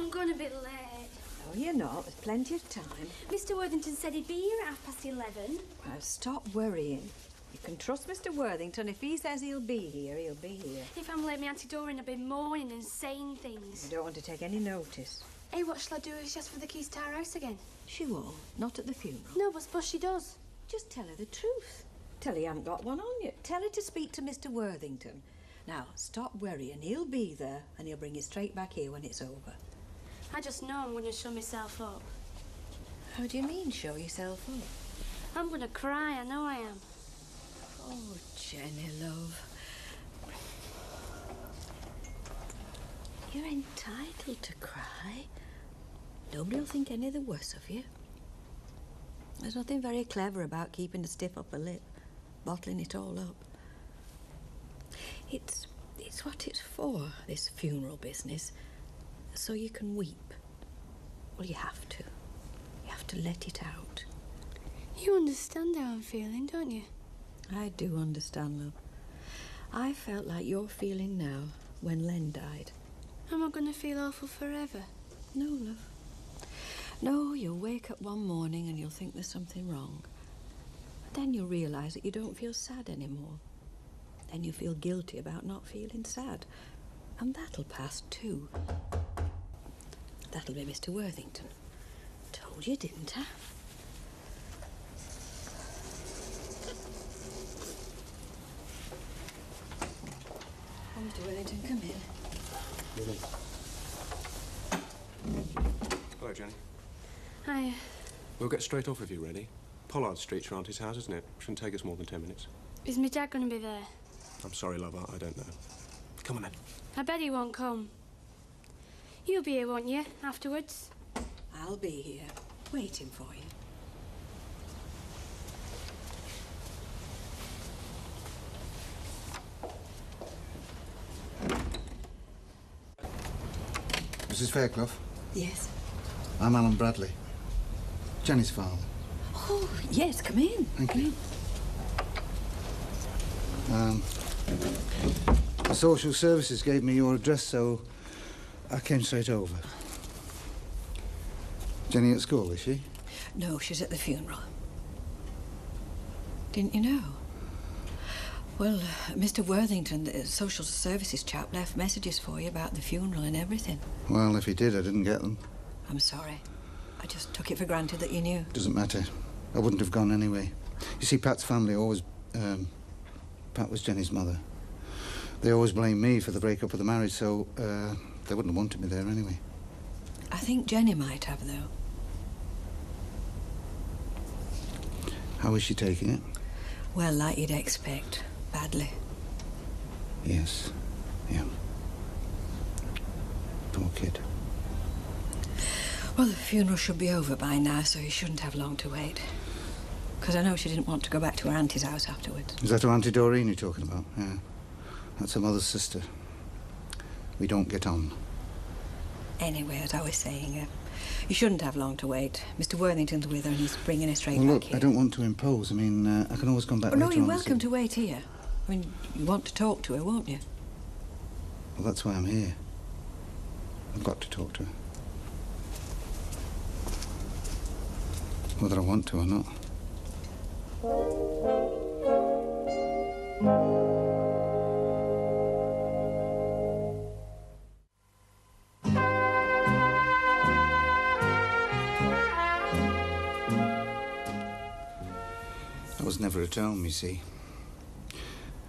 I'm going to be late. No, you're not. There's plenty of time. Mr. Worthington said he'd be here at 11:30. Now, stop worrying. You can trust Mr. Worthington. If he says he'll be here, he'll be here. If I'm late, my Auntie Doreen will be moaning and saying things. You don't want to take any notice. Hey, what shall I do if she asks for the keys to our house again? She won't. Not at the funeral. No, but suppose she does. Just tell her the truth. Tell her you haven't got one on you. Tell her to speak to Mr. Worthington. Now, stop worrying. He'll be there and he'll bring you straight back here when it's over. I just know I'm going to show myself up. How do you mean, show yourself up? I'm going to cry, I know I am. Oh, Jenny, love. You're entitled to cry. Nobody'll think any the worse of you. There's nothing very clever about keeping a stiff upper lip, bottling it all up. It's what it's for, this funeral business. So you can weep. Well, you have to. You have to let it out. You understand how I'm feeling, don't you? I do understand, love. I felt like you're feeling now when Len died. Am I going to feel awful forever? No, love. No, you'll wake up one morning and you'll think there's something wrong. But then you'll realise that you don't feel sad anymore. Then you feel guilty about not feeling sad. And that'll pass too. That'll be Mr. Worthington. Told you, didn't I? Mr. Worthington, come in. Hello, Jenny. Hi. We'll get straight off if you're ready. Pollard Street's your auntie's house, isn't it? Shouldn't take us more than 10 minutes. Is my dad going to be there? I'm sorry, love, I don't know. Come on, then. I bet he won't come. You'll be here, won't you, afterwards? I'll be here, waiting for you. Mrs. Fairclough? Yes? I'm Alan Bradley. Jenny's father. Oh, yes, come in. Thank you. The social services gave me your address, so I came straight over. Jenny at school, is she? No, she's at the funeral. Didn't you know? Well, Mr. Worthington, the social services chap, left messages for you about the funeral and everything. Well, if he did, I didn't get them. I'm sorry. I just took it for granted that you knew. Doesn't matter. I wouldn't have gone anyway. You see, Pat's family always... Pat was Jenny's mother. They always blamed me for the breakup of the marriage, so they wouldn't have wanted me there anyway. I think Jenny might have, though. How is she taking it? Well, like you'd expect. Badly. Yes. Yeah. Poor kid. Well, the funeral should be over by now, so you shouldn't have long to wait. Because I know she didn't want to go back to her auntie's house afterwards. Is that her Auntie Doreen you're talking about? Yeah. That's her mother's sister. We don't get on. Anyway, as I was saying, you shouldn't have long to wait. Mr. Worthington's with her and he's bringing her straight Well, back look, here. I don't want to impose. I mean, I can always come back Well, no, later you're on welcome to wait here. I mean, you want to talk to her, won't you? Well, that's why I'm here. I've got to talk to her. Whether I want to or not. I was never at home, you see.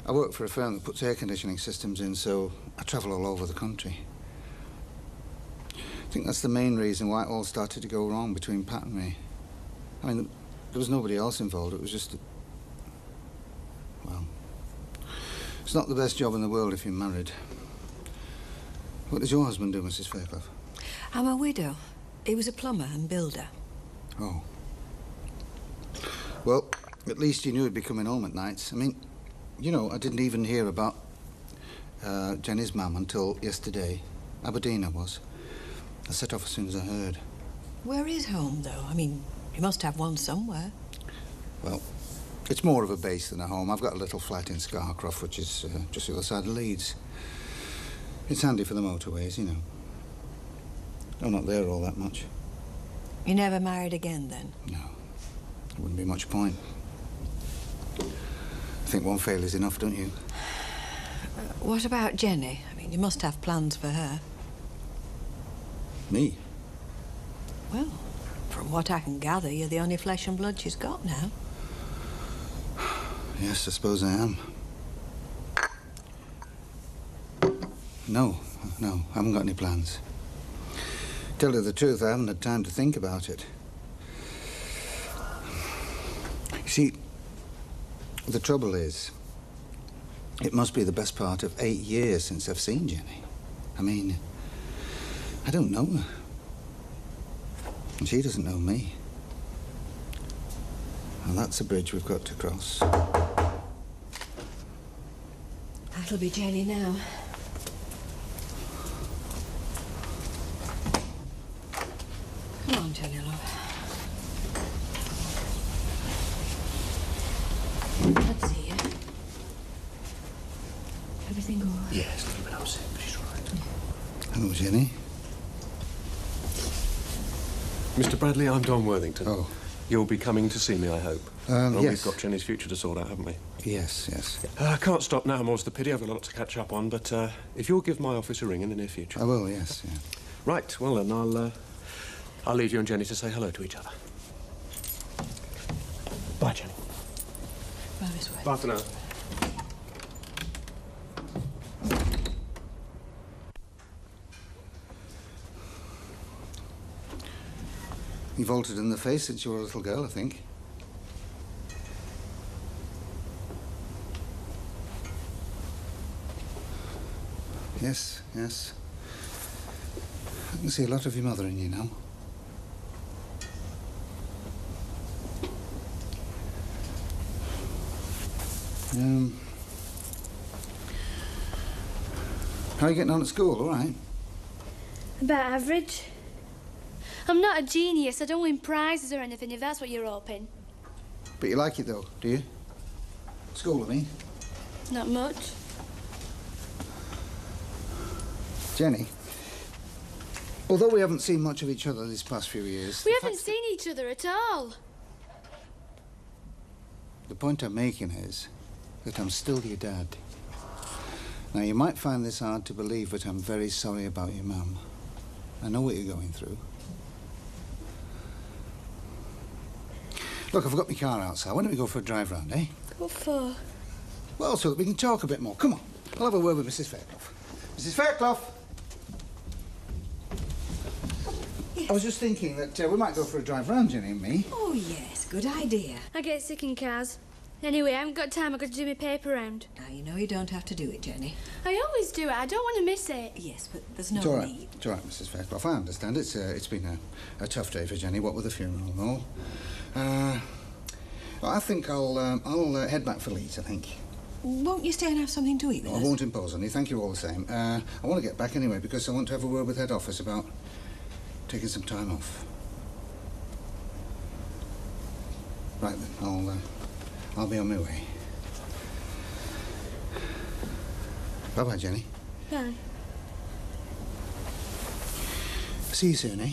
I work for a firm that puts air conditioning systems in, so I travel all over the country. I think that's the main reason why it all started to go wrong between Pat and me. I mean, there was nobody else involved. It was just... Well, it's not the best job in the world if you're married. What does your husband do, Mrs. Fairclough? I'm a widow. He was a plumber and builder. Oh. Well, at least you knew he'd be coming home at nights. I mean, you know, I didn't even hear about Jenny's mum until yesterday. Aberdeen I was. I set off as soon as I heard. Where is home, though? I mean, you must have one somewhere. Well, it's more of a base than a home. I've got a little flat in Scarcroft, which is just the other side of Leeds. It's handy for the motorways, you know. I'm not there all that much. You never married again, then? No. There wouldn't be much point. I think one failure's enough, don't you? What about Jenny? I mean, you must have plans for her. Me? Well, from what I can gather, you're the only flesh and blood she's got now. Yes, I suppose I am. No, I haven't got any plans. Tell you the truth, I haven't had time to think about it. You see, the trouble is, it must be the best part of 8 years since I've seen Jenny. I mean, I don't know her. And she doesn't know me. And that's a bridge we've got to cross. That'll be Jenny now. Come on, Jenny, love. Let's see you. Everything all right? Yes, a little bit upset, but she's all right. Hello, Jenny. Mr. Bradley, I'm Don Worthington. Oh. You'll be coming to see me, I hope. Yes. We've got Jenny's future to sort out, haven't we? Yes, yes. I can't stop now, more's the pity. I've got a lot to catch up on, but if you'll give my office a ring in the near future. I will, yes, yeah. Right, well then, I'll leave you and Jenny to say hello to each other. Bye, Jenny. Bye, Miss White. Bye for now. You've altered in the face since you were a little girl, I think. Yes, yes. I can see a lot of your mother in you now. How are you getting on at school, all right? About average. I'm not a genius. I don't win prizes or anything, if that's what you're hoping. But you like it, though, do you? School, I mean. Not much. Jenny, although we haven't seen much of each other these past few years... We haven't seen each other at all. The point I'm making is that I'm still your dad. Now, you might find this hard to believe, but I'm very sorry about your mum. I know what you're going through. Look, I've got my car outside. Why don't we go for a drive round, eh? What for? Well, so that we can talk a bit more. Come on. I'll have a word with Mrs. Fairclough. Mrs. Fairclough! I was just thinking that we might go for a drive round, Jenny and me. Oh, yes, good idea. I get sick in cars. Anyway, I haven't got time. I've got to do my paper round. Now, you know you don't have to do it, Jenny. I always do it. I don't want to miss it. Yes, but there's no It's all right. need. It's all right, Mrs. Fairclough. I understand. It's been a tough day for Jenny, what with the funeral and all. Well, I think I'll head back for Leeds, I think. Won't you stay and have something to eat with No, I us? won't impose on you. Thank you all the same. I want to get back anyway because I want to have a word with head office about taking some time off. Right then, I'll be on my way. Bye-bye, Jenny. Bye. See you soon, eh?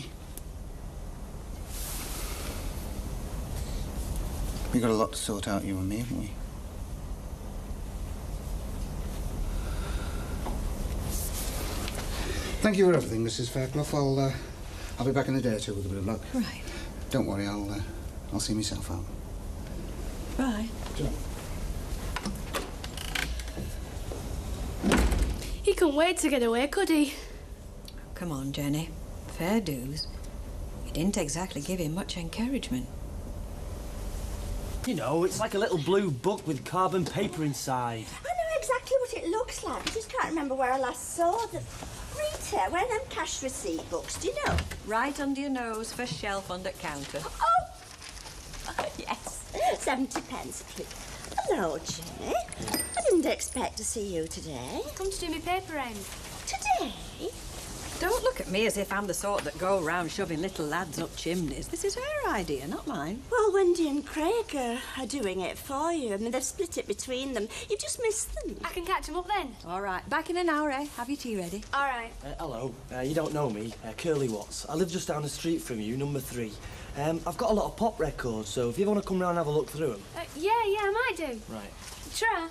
We've got a lot to sort out, you and me, haven't we? Thank you for everything, Mrs. Fairclough. I'll be back in a day or two with a bit of luck. Right. Don't worry, I'll see myself out. Bye. Sure. He couldn't wait to get away, could he? Come on, Jenny. Fair dues. You didn't exactly give him much encouragement. You know, it's like a little blue book with carbon paper inside. I know exactly what it looks like. I just can't remember where I last saw them. Rita, where are them cash receipt books? Do you know? Right under your nose, first shelf under counter. Oh, yes. 70 pence, please. Hello, Jenny. I didn't expect to see you today. Come to do my paper round. Today? Don't look at me as if I'm the sort that go around shoving little lads up chimneys. This is her idea, not mine. Well, Wendy and Craig are doing it for you. I mean, they've split it between them. You've just missed them. I can catch him up then. All right, back in an hour, eh? Have your tea ready. All right. Hello. You don't know me. Curly Watts. I live just down the street from you, number 3. I've got a lot of pop records, so if you want to come round and have a look through them. Yeah, I might do. Right. Try.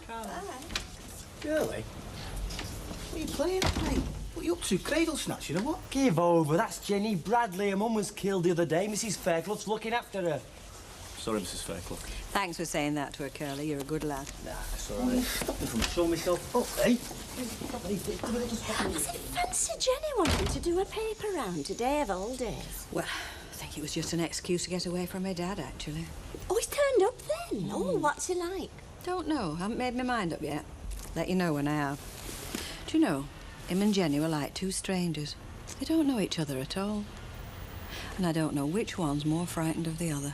Curly? What are you playing at, mate? What are you up to? Cradle snatching or what? Give over. That's Jenny Bradley. Her mum was killed the other day. Mrs. Fairclough's looking after her. Sorry, Mrs. Fairclough. Thanks for saying that to her, Curly. You're a good lad. Nah, it's all right. Stop me from showing myself up, eh? Was it fancy Jenny wanting to do a paper round today of all days? Well, I think it was just an excuse to get away from her dad, actually. Oh, he's turned up then. Oh, what's he like? Don't know. Haven't made my mind up yet. Let you know when I have. Do you know, him and Jenny were like two strangers. They don't know each other at all. And I don't know which one's more frightened of the other.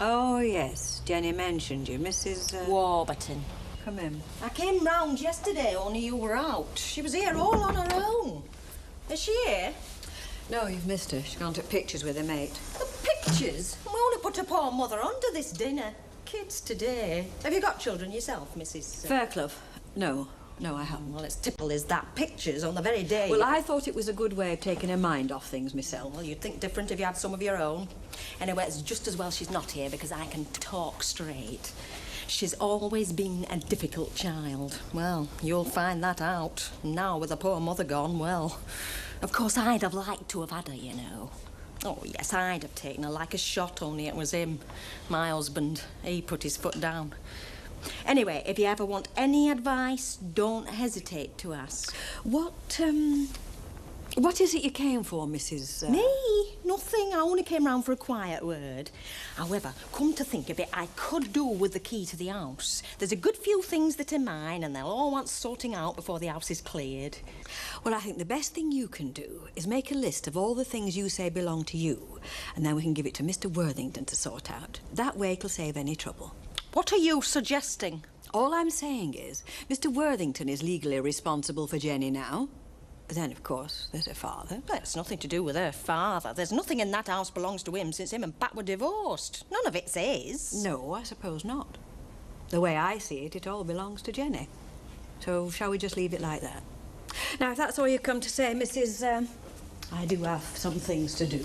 Oh, yes. Jenny mentioned you, Mrs. Warburton. Come in. I came round yesterday, only you were out. She was here all on her own. Is she here? No, you've missed her. She's gone to pictures with her mate. The pictures? We only put her poor mother onto this dinner. Kids today. Have you got children yourself, Mrs. Fairclough? No. No, I haven't. Well, it's typical is that. Pictures on the very day. Well, I thought it was a good way of taking her mind off things myself. Well, you'd think different if you had some of your own. Anyway, it's just as well she's not here because I can talk straight. She's always been a difficult child. Well, you'll find that out. Now, with the poor mother gone, well, of course, I'd have liked to have had her, you know. Oh, yes, I'd have taken her like a shot, only it was him, my husband. He put his foot down. Anyway, if you ever want any advice, don't hesitate to ask. What is it you came for, Mrs. Me? Nothing. I only came round for a quiet word. However, come to think of it, I could do with the key to the house. There's a good few things that are mine, and they'll all want sorting out before the house is cleared. Well, I think the best thing you can do is make a list of all the things you say belong to you, and then we can give it to Mr. Worthington to sort out. That way it'll save any trouble. What are you suggesting? All I'm saying is, Mr. Worthington is legally responsible for Jenny now. Then, of course, there's her father. That's nothing to do with her father. There's nothing in that house belongs to him since him and Pat were divorced. None of it's his. No, I suppose not. The way I see it, it all belongs to Jenny. So shall we just leave it like that? Now, if that's all you've come to say, Mrs. I do have some things to do.